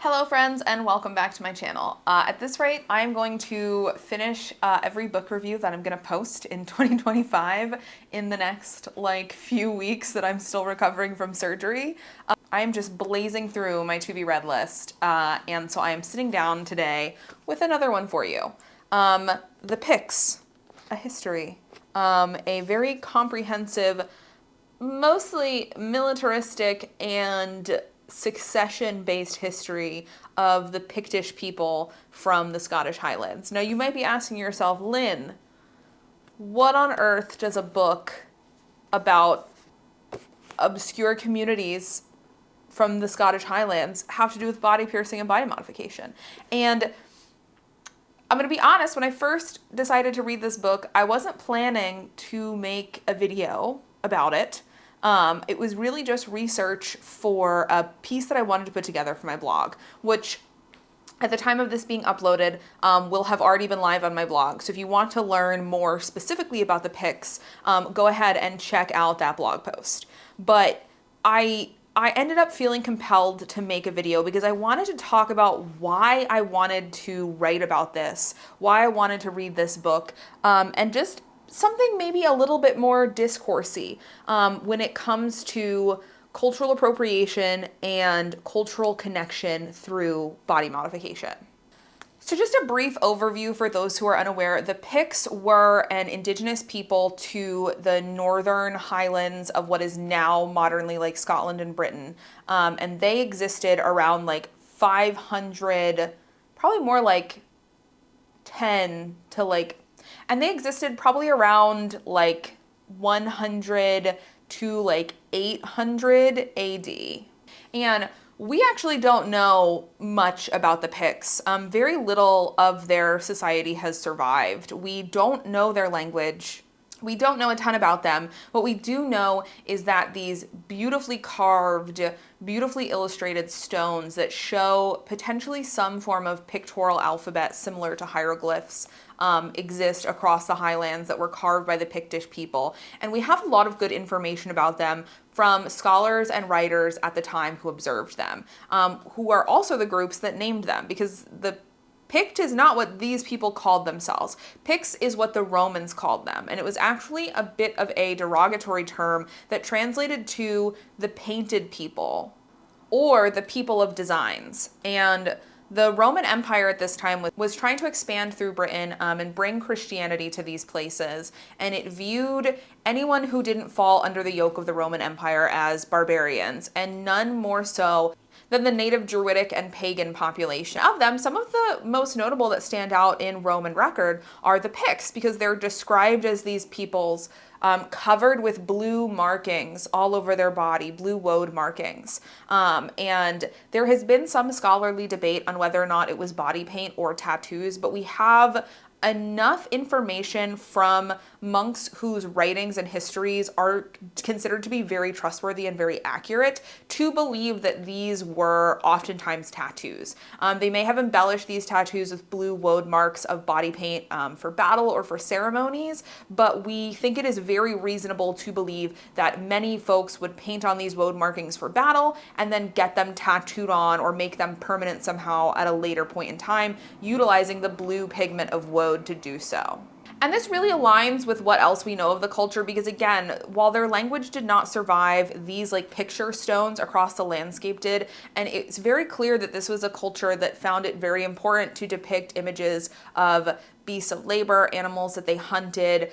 Hello friends and welcome back to my channel. At this rate, I'm going to finish every book review that I'm going to post in 2025 in the next few weeks that I'm still recovering from surgery. I am just blazing through my to be read list, and so I am sitting down today with another one for you. The Picts, a history. A very comprehensive, mostly militaristic and succession-based history of the Pictish people from the Scottish Highlands. Now you might be asking yourself, Lynn, what on earth does a book about obscure communities from the Scottish Highlands have to do with body piercing and body modification? And I'm going to be honest, when I first decided to read this book, I wasn't planning to make a video about it. It was really just research for a piece that I wanted to put together for my blog, which at the time of this being uploaded will have already been live on my blog. So if you want to learn more specifically about the Picts, go ahead and check out that blog post. But I ended up feeling compelled to make a video because I wanted to talk about why I wanted to write about this, why I wanted to read this book, and just something maybe a little bit more discoursey when it comes to cultural appropriation and cultural connection through body modification. So just a brief overview for those who are unaware, the Picts were an indigenous people to the northern highlands of what is now modernly Scotland and Britain. And they existed around 500, probably more 10 to and they existed probably around 100 to 800 AD. And we actually don't know much about the Picts. Very little of their society has survived. We don't know their language. We don't know a ton about them. What we do know is that these beautifully carved, beautifully illustrated stones that show potentially some form of pictorial alphabet similar to hieroglyphs exist across the highlands that were carved by the Pictish people. And we have a lot of good information about them from scholars and writers at the time who observed them, who are also the groups that named them, because the Pict is not what these people called themselves. Picts is what the Romans called them, and it was actually a bit of a derogatory term that translated to the painted people or the people of designs. And the Roman Empire at this time was trying to expand through Britain and bring Christianity to these places, and it viewed anyone who didn't fall under the yoke of the Roman Empire as barbarians, and none more so than the native Druidic and pagan population. Of them, some of the most notable that stand out in Roman record are the Picts, because they're described as these peoples covered with blue markings all over their body, blue woad markings. And there has been some scholarly debate on whether or not it was body paint or tattoos, but we have enough information from monks whose writings and histories are considered to be very trustworthy and very accurate to believe that these were oftentimes tattoos. They may have embellished these tattoos with blue woad marks of body paint for battle or for ceremonies, but we think it is very reasonable to believe that many folks would paint on these woad markings for battle and then get them tattooed on or make them permanent somehow at a later point in time, utilizing the blue pigment of woad to do so. And this really aligns with what else we know of the culture, because again, while their language did not survive, these picture stones across the landscape did, and it's very clear that this was a culture that found it very important to depict images of beasts of labor, animals that they hunted,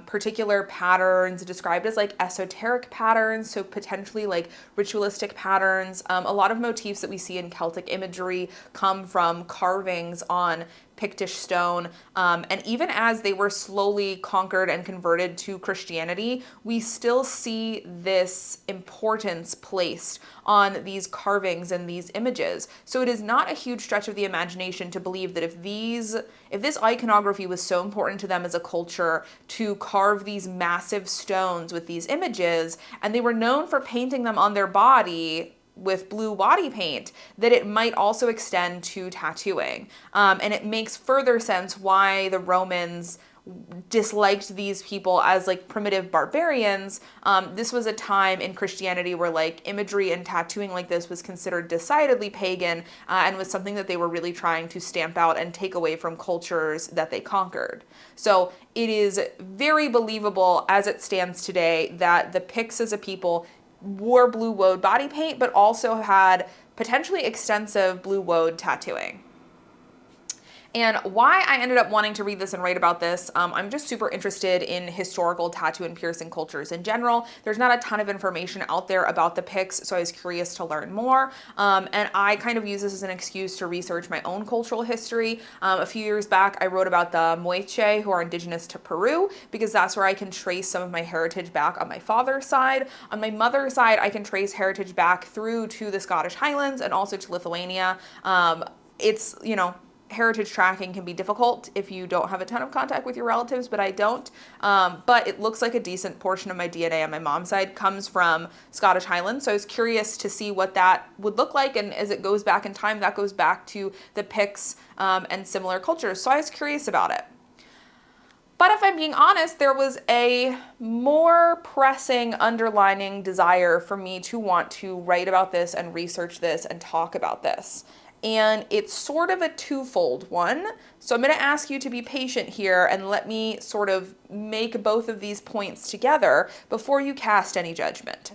particular patterns described as esoteric patterns, so potentially ritualistic patterns. A lot of motifs that we see in Celtic imagery come from carvings on Pictish stone, and even as they were slowly conquered and converted to Christianity, we still see this importance placed on these carvings and these images. So it is not a huge stretch of the imagination to believe that if this iconography was so important to them as a culture to carve these massive stones with these images, and they were known for painting them on their body with blue body paint, that it might also extend to tattooing. And it makes further sense why the Romans disliked these people as like primitive barbarians. This was a time in Christianity where like imagery and tattooing like this was considered decidedly pagan, and was something that they were really trying to stamp out and take away from cultures that they conquered. So it is very believable as it stands today that the Picts as a people wore blue woad body paint, but also had potentially extensive blue woad tattooing. And why I ended up wanting to read this and write about this, I'm just super interested in historical tattoo and piercing cultures in general. There's not a ton of information out there about the Picts, so I was curious to learn more. And I kind of use this as an excuse to research my own cultural history. A few years back, I wrote about the Moiche, who are indigenous to Peru, because that's where I can trace some of my heritage back on my father's side. On my mother's side, I can trace heritage back through to the Scottish Highlands and also to Lithuania. It's, heritage tracking can be difficult if you don't have a ton of contact with your relatives, but I don't. But it looks like a decent portion of my DNA on my mom's side comes from Scottish Highlands. So I was curious to see what that would look like. And as it goes back in time, that goes back to the Picts and similar cultures. So I was curious about it. But if I'm being honest, there was a more pressing underlining desire for me to want to write about this and research this and talk about this. And it's sort of a twofold one. So I'm going to ask you to be patient here and let me sort of make both of these points together before you cast any judgment.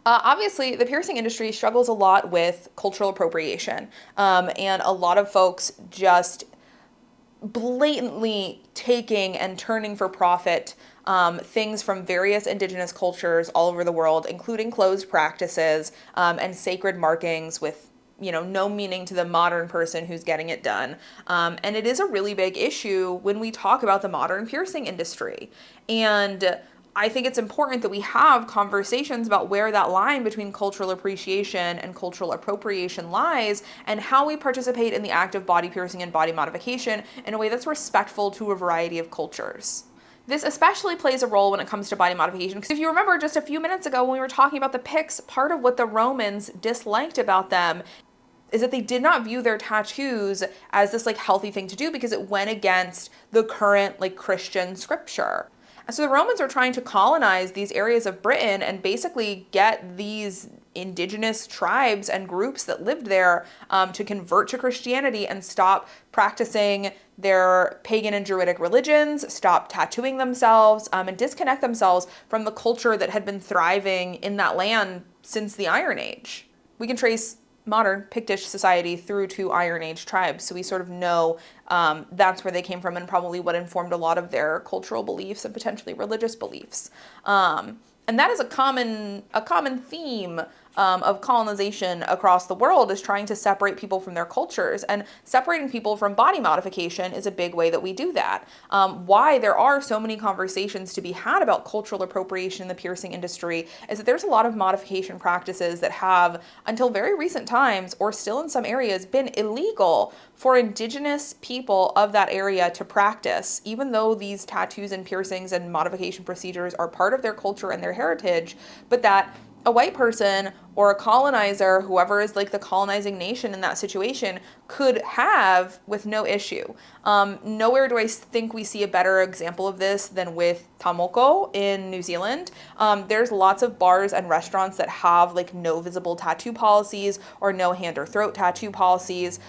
Obviously, the piercing industry struggles a lot with cultural appropriation, and a lot of folks just blatantly taking and turning for profit things from various indigenous cultures all over the world, including closed practices and sacred markings with no meaning to the modern person who's getting it done. And it is a really big issue when we talk about the modern piercing industry. And I think it's important that we have conversations about where that line between cultural appreciation and cultural appropriation lies, and how we participate in the act of body piercing and body modification in a way that's respectful to a variety of cultures. This especially plays a role when it comes to body modification, because if you remember just a few minutes ago when we were talking about the Picts, part of what the Romans disliked about them is that they did not view their tattoos as this healthy thing to do, because it went against the current Christian scripture. And so the Romans are trying to colonize these areas of Britain and basically get these indigenous tribes and groups that lived there to convert to Christianity and stop practicing their pagan and druidic religions, stop tattooing themselves, and disconnect themselves from the culture that had been thriving in that land since the Iron Age. We can trace modern Pictish society through to Iron Age tribes, so we sort of know that's where they came from and probably what informed a lot of their cultural beliefs and potentially religious beliefs. And that is a common theme of colonization across the world, is trying to separate people from their cultures, and separating people from body modification is a big way that we do that. Why there are so many conversations to be had about cultural appropriation in the piercing industry is that there's a lot of modification practices that have, until very recent times, or still in some areas, been illegal for indigenous people of that area to practice, even though these tattoos and piercings and modification procedures are part of their culture and their heritage, but that a white person or a colonizer, whoever is the colonizing nation in that situation, could have with no issue. Nowhere do I think we see a better example of this than with Tamoko in New Zealand. There's lots of bars and restaurants that have no visible tattoo policies or no hand or throat tattoo policies,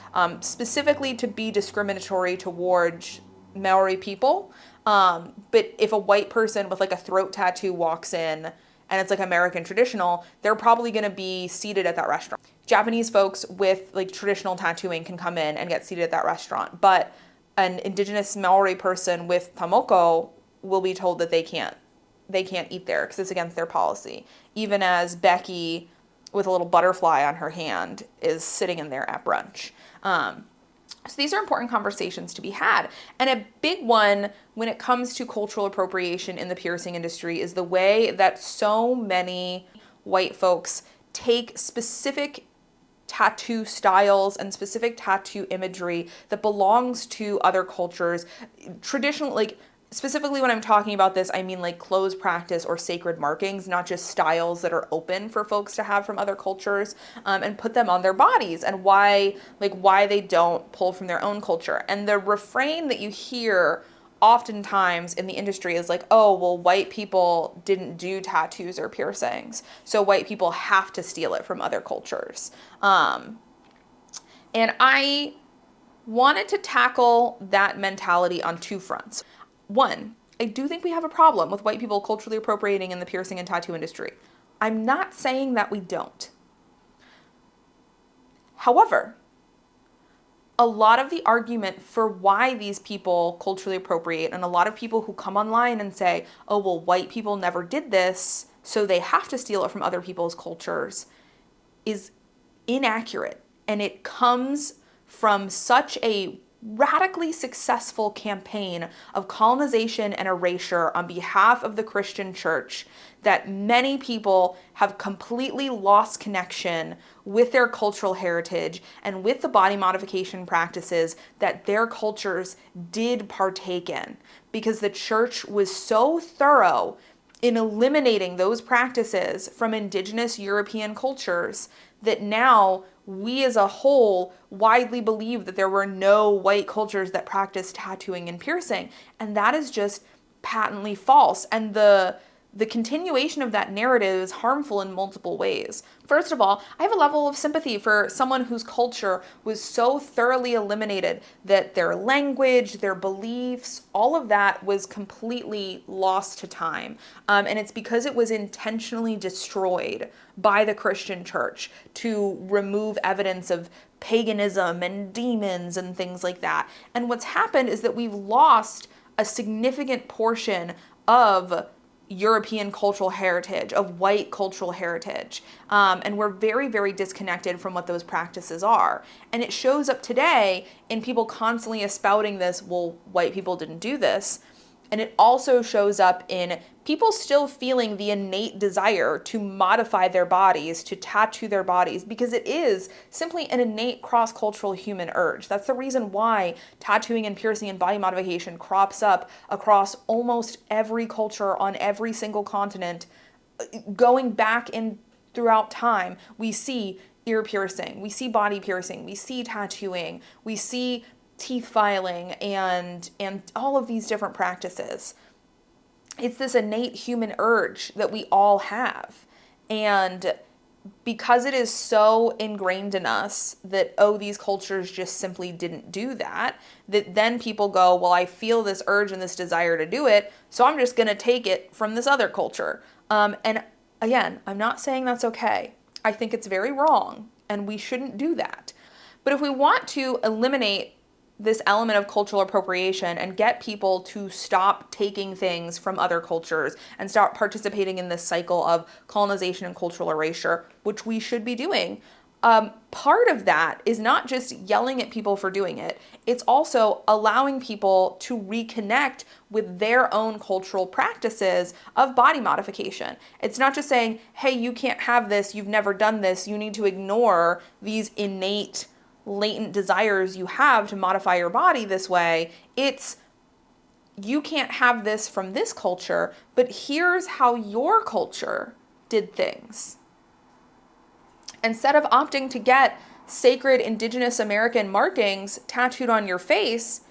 specifically to be discriminatory towards Maori people. But if a white person with a throat tattoo walks in and it's American traditional, they're probably going to be seated at that restaurant. Japanese folks with traditional tattooing can come in and get seated at that restaurant, but an indigenous Maori person with tamoko will be told that they can't eat there because it's against their policy, even as Becky with a little butterfly on her hand is sitting in there at brunch. So these are important conversations to be had. And a big one when it comes to cultural appropriation in the piercing industry is the way that so many white folks take specific tattoo styles and specific tattoo imagery that belongs to other cultures. Traditionally, specifically when I'm talking about this, I mean closed practice or sacred markings, not just styles that are open for folks to have from other cultures, and put them on their bodies, and why they don't pull from their own culture. And the refrain that you hear oftentimes in the industry is like, oh, well, white people didn't do tattoos or piercings, so white people have to steal it from other cultures. And I wanted to tackle that mentality on two fronts. One, I do think we have a problem with white people culturally appropriating in the piercing and tattoo industry. I'm not saying that we don't. However, a lot of the argument for why these people culturally appropriate, and a lot of people who come online and say, oh, well, white people never did this, so they have to steal it from other people's cultures, is inaccurate. And it comes from such a radically successful campaign of colonization and erasure on behalf of the Christian church that many people have completely lost connection with their cultural heritage and with the body modification practices that their cultures did partake in, because the church was so thorough in eliminating those practices from indigenous European cultures that now we as a whole widely believe that there were no white cultures that practiced tattooing and piercing. And that is just patently false. And the continuation of that narrative is harmful in multiple ways. First of all, I have a level of sympathy for someone whose culture was so thoroughly eliminated that their language, their beliefs, all of that was completely lost to time. And it's because it was intentionally destroyed by the Christian church to remove evidence of paganism and demons and things like that. And what's happened is that we've lost a significant portion of European cultural heritage, of white cultural heritage. And we're very, very disconnected from what those practices are. And it shows up today in people constantly espouting this, well, white people didn't do this. And it also shows up in people still feeling the innate desire to modify their bodies, to tattoo their bodies, because it is simply an innate cross-cultural human urge. That's the reason why tattooing and piercing and body modification crops up across almost every culture on every single continent. Going back in throughout time, we see ear piercing, we see body piercing, we see tattooing, we see teeth filing, and all of these different practices. It's this innate human urge that we all have. And because it is so ingrained in us that, oh, these cultures just simply didn't do that, that then people go, well, I feel this urge and this desire to do it, so I'm just going to take it from this other culture. And again, I'm not saying that's okay. I think it's very wrong, and we shouldn't do that. But if we want to eliminate this element of cultural appropriation and get people to stop taking things from other cultures and start participating in this cycle of colonization and cultural erasure, which we should be doing, part of that is not just yelling at people for doing it. It's also allowing people to reconnect with their own cultural practices of body modification. It's not just saying, hey, you can't have this, you've never done this, you need to ignore these innate latent desires you have to modify your body this way. It's, you can't have this from this culture, but here's how your culture did things. Instead of opting to get sacred indigenous American markings tattooed on your face,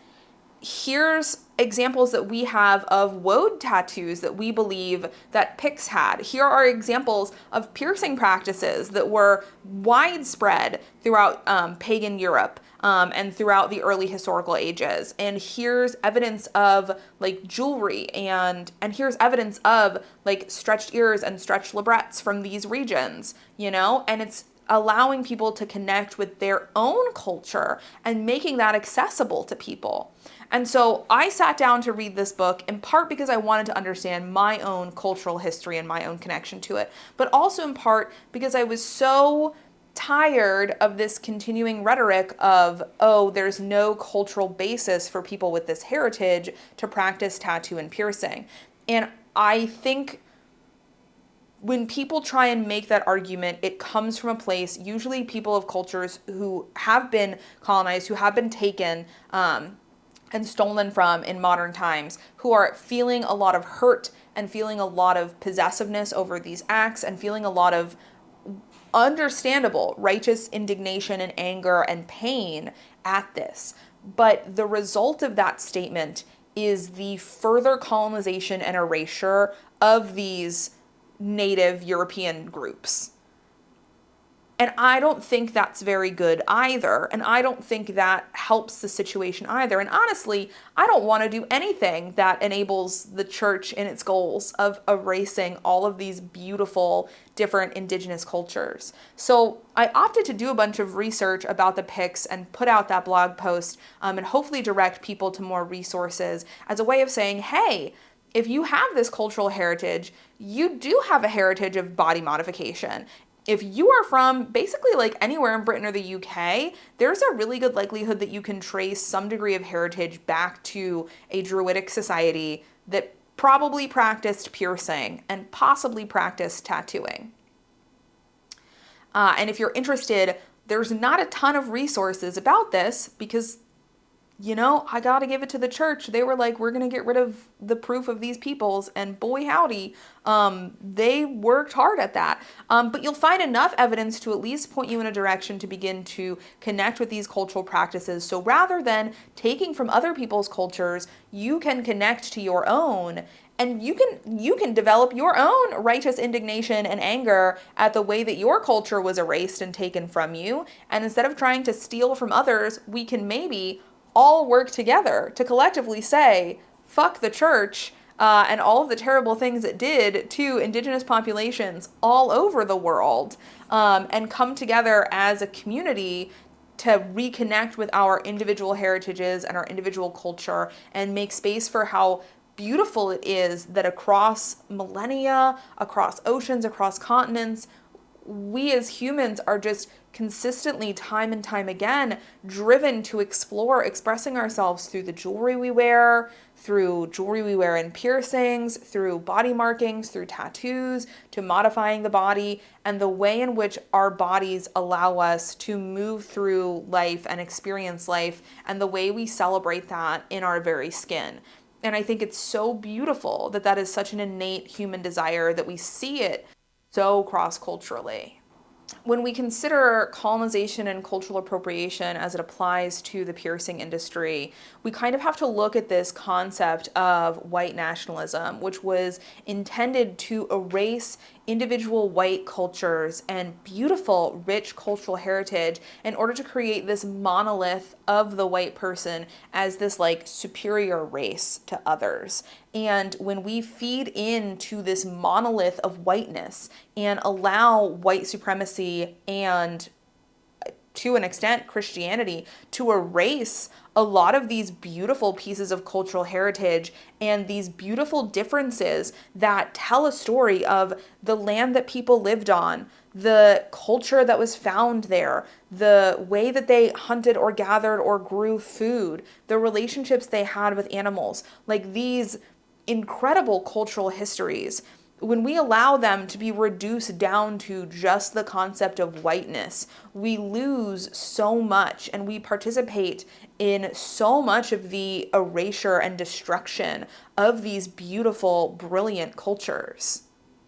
here's examples that we have of woad tattoos that we believe that Picts had. Here are examples of piercing practices that were widespread throughout pagan Europe and throughout the early historical ages. And here's evidence of like jewelry, and here's evidence of like stretched ears and stretched labrets from these regions, you know, and it's allowing people to connect with their own culture and making that accessible to people. And so I sat down to read this book in part because I wanted to understand my own cultural history and my own connection to it, but also in part because I was so tired of this continuing rhetoric of, oh, there's no cultural basis for people with this heritage to practice tattoo and piercing. And I think when people try and make that argument, it comes from a place, usually people of cultures who have been colonized, who have been taken and stolen from in modern times, who are feeling a lot of hurt and feeling a lot of possessiveness over these acts and feeling a lot of understandable righteous indignation and anger and pain at this. But the result of that statement is the further colonization and erasure of these native European groups. And I don't think that's very good either. And I don't think that helps the situation either. And honestly, I don't want to do anything that enables the church in its goals of erasing all of these beautiful different indigenous cultures. So I opted to do a bunch of research about the Picts and put out that blog post and hopefully direct people to more resources as a way of saying, hey, if you have this cultural heritage, you do have a heritage of body modification. If you are from basically like anywhere in Britain or the UK, there's a really good likelihood that you can trace some degree of heritage back to a Druidic society that probably practiced piercing and possibly practiced tattooing. And if you're interested, there's not a ton of resources about this because, I got to give it to the church. They were like, we're going to get rid of the proof of these peoples. And boy, howdy, they worked hard at that. But you'll find enough evidence to at least point you in a direction to begin to connect with these cultural practices. So rather than taking from other people's cultures, you can connect to your own. And you can develop your own righteous indignation and anger at the way that your culture was erased and taken from you. And instead of trying to steal from others, we can maybe all work together to collectively say, fuck the church and all of the terrible things it did to indigenous populations all over the world, and come together as a community to reconnect with our individual heritages and our individual culture and make space for how beautiful it is that across millennia, across oceans, across continents, we as humans are just consistently, time and time again, driven to explore expressing ourselves through the jewelry we wear in piercings, through body markings, through tattoos, to modifying the body, and the way in which our bodies allow us to move through life and experience life, and the way we celebrate that in our very skin. And I think it's so beautiful that that is such an innate human desire that we see it so cross-culturally. When we consider colonization and cultural appropriation as it applies to the piercing industry, we kind of have to look at this concept of white nationalism, which was intended to erase individual white cultures and beautiful, rich cultural heritage in order to create this monolith of the white person as this like superior race to others. And when we feed into this monolith of whiteness and allow white supremacy and, to an extent, Christianity to erase a lot of these beautiful pieces of cultural heritage and these beautiful differences that tell a story of the land that people lived on, the culture that was found there, the way that they hunted or gathered or grew food, the relationships they had with animals, like these incredible cultural histories. When we allow them to be reduced down to just the concept of whiteness, we lose so much and we participate in so much of the erasure and destruction of these beautiful, brilliant cultures.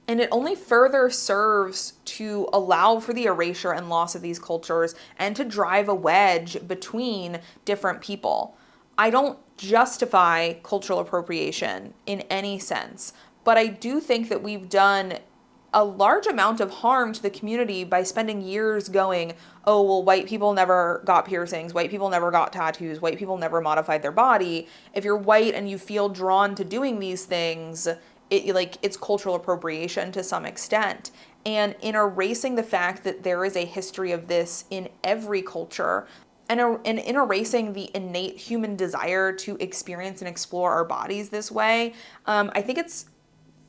And it only further serves to allow for the erasure and loss of these cultures and to drive a wedge between different people. I don't justify cultural appropriation in any sense, but I do think that we've done a large amount of harm to the community by spending years going, oh, well, white people never got piercings, white people never got tattoos, white people never modified their body. If you're white and you feel drawn to doing these things, it's cultural appropriation to some extent. And in erasing the fact that there is a history of this in every culture, and in erasing the innate human desire to experience and explore our bodies this way, I think it's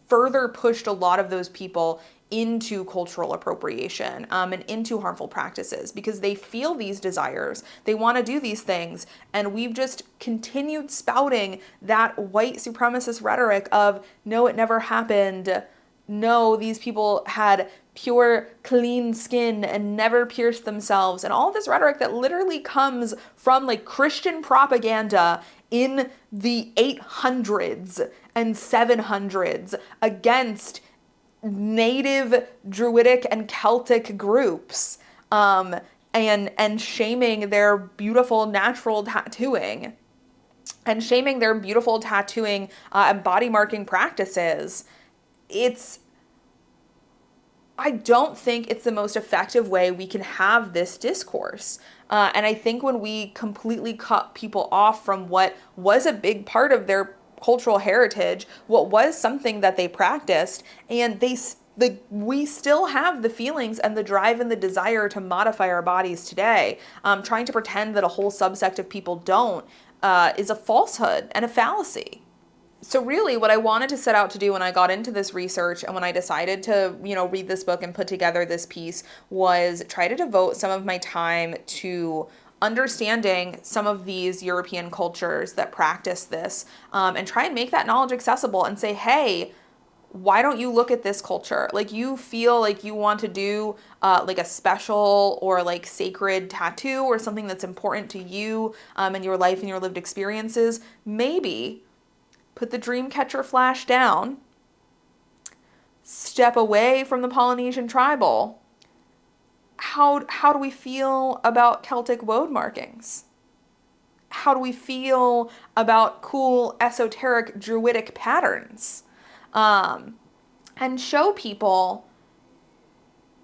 further pushed a lot of those people into cultural appropriation and into harmful practices because they feel these desires. They want to do these things. And we've just continued spouting that white supremacist rhetoric of, no, it never happened. No, these people had pure, clean skin and never pierced themselves. And all this rhetoric that literally comes from like Christian propaganda in the 800s and 700s against native Druidic and Celtic groups, and shaming their beautiful natural tattooing. and shaming their beautiful tattooing and body marking practices, I don't think it's the most effective way we can have this discourse. And I think when we completely cut people off from what was a big part of their cultural heritage, what was something that they practiced, and we still have the feelings and the drive and the desire to modify our bodies today, trying to pretend that a whole subsect of people don't, is a falsehood and a fallacy. So really what I wanted to set out to do when I got into this research and when I decided to, read this book and put together this piece was try to devote some of my time to understanding some of these European cultures that practice this, and try and make that knowledge accessible and say, hey, why don't you look at this culture? Like, you feel like you want to do like a special or like sacred tattoo or something that's important to you in your life and your lived experiences. Maybe put the dream catcher flash down, step away from the Polynesian tribal. How do we feel about Celtic woad markings? How do we feel about cool, esoteric, druidic patterns? And show people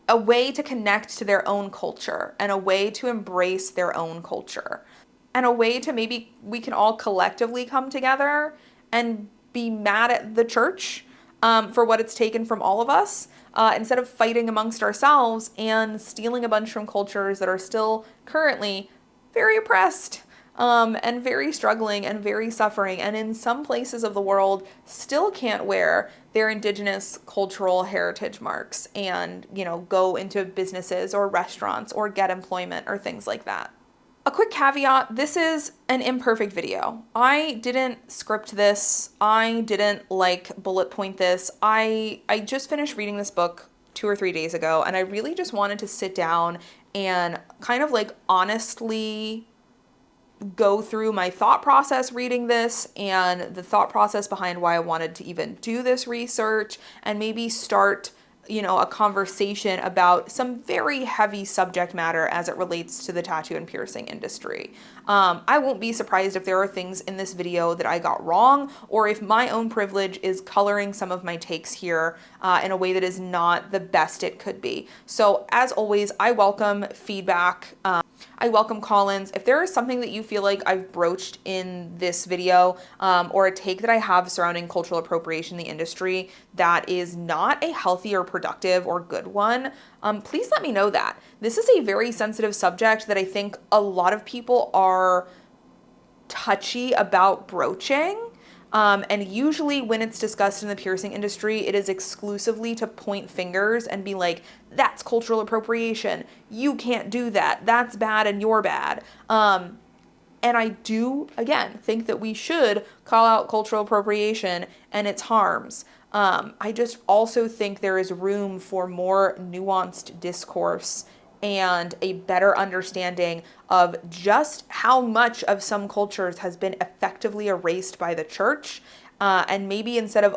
a way to connect to their own culture and a way to embrace their own culture and a way to maybe we can all collectively come together and be mad at the church for what it's taken from all of us, instead of fighting amongst ourselves and stealing a bunch from cultures that are still currently very oppressed, and very struggling and very suffering, and in some places of the world still can't wear their indigenous cultural heritage marks and, go into businesses or restaurants or get employment or things like that. A quick caveat, this is an imperfect video. I didn't script this. I didn't bullet point this. I just finished reading this book 2 or 3 days ago, and I really just wanted to sit down and kind of honestly go through my thought process reading this and the thought process behind why I wanted to even do this research, and maybe start a conversation about some very heavy subject matter as it relates to the tattoo and piercing industry. I won't be surprised if there are things in this video that I got wrong, or if my own privilege is coloring some of my takes here in a way that is not the best it could be. So as always, I welcome feedback. I welcome call-ins. If there is something that you feel like I've broached in this video, or a take that I have surrounding cultural appropriation in the industry that is not a healthy or productive or good one, please let me know that. This is a very sensitive subject that I think a lot of people are touchy about broaching. And usually when it's discussed in the piercing industry, it is exclusively to point fingers and be like, that's cultural appropriation. You can't do that. That's bad and you're bad. And I do, again, think that we should call out cultural appropriation and its harms. I just also think there is room for more nuanced discourse and a better understanding of just how much of some cultures has been effectively erased by the church. And maybe instead of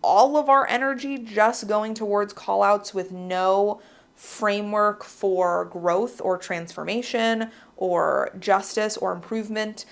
all of our energy just going towards callouts with no framework for growth or transformation or justice or improvement,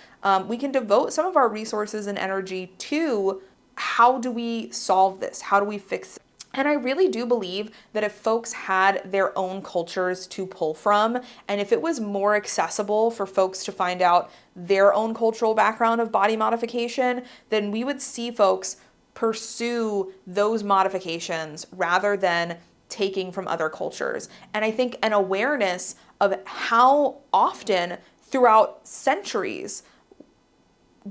we can devote some of our resources and energy to how do we solve this? How do we fix it? And I really do believe that if folks had their own cultures to pull from, and if it was more accessible for folks to find out their own cultural background of body modification, then we would see folks pursue those modifications rather than taking from other cultures. And I think an awareness of how often throughout centuries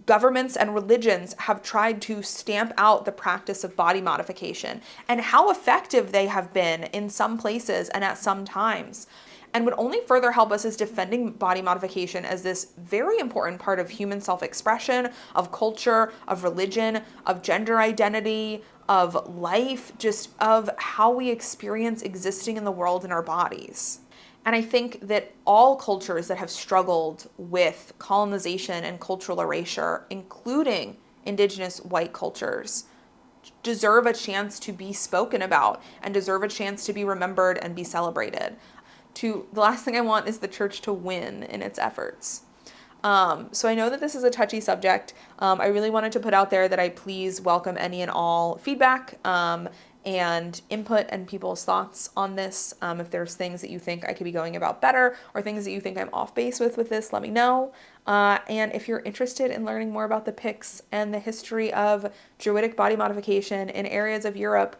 governments and religions have tried to stamp out the practice of body modification and how effective they have been in some places and at some times, and would only further help us as defending body modification as this very important part of human self-expression, of culture, of religion, of gender identity, of life, just of how we experience existing in the world in our bodies. And I think that all cultures that have struggled with colonization and cultural erasure, including indigenous white cultures, deserve a chance to be spoken about and deserve a chance to be remembered and be celebrated. The last thing I want is the church to win in its efforts. So I know that this is a touchy subject. I really wanted to put out there that I please welcome any and all feedback and input and people's thoughts on this. If there's things that you think I could be going about better or things that you think I'm off base with this, let me know. And if you're interested in learning more about the Picts and the history of Druidic body modification in areas of Europe,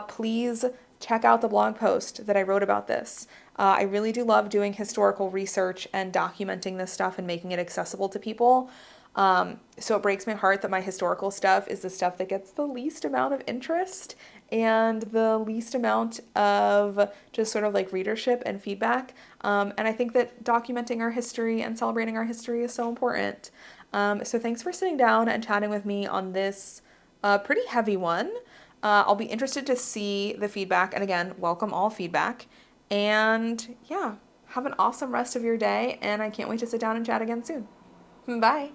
please check out the blog post that I wrote about this. I really do love doing historical research and documenting this stuff and making it accessible to people. So it breaks my heart that my historical stuff is the stuff that gets the least amount of interest and the least amount of just sort of like readership and feedback. And I think that documenting our history and celebrating our history is so important. So thanks for sitting down and chatting with me on this pretty heavy one. I'll be interested to see the feedback. And again, welcome all feedback. And yeah, have an awesome rest of your day. And I can't wait to sit down and chat again soon. Bye.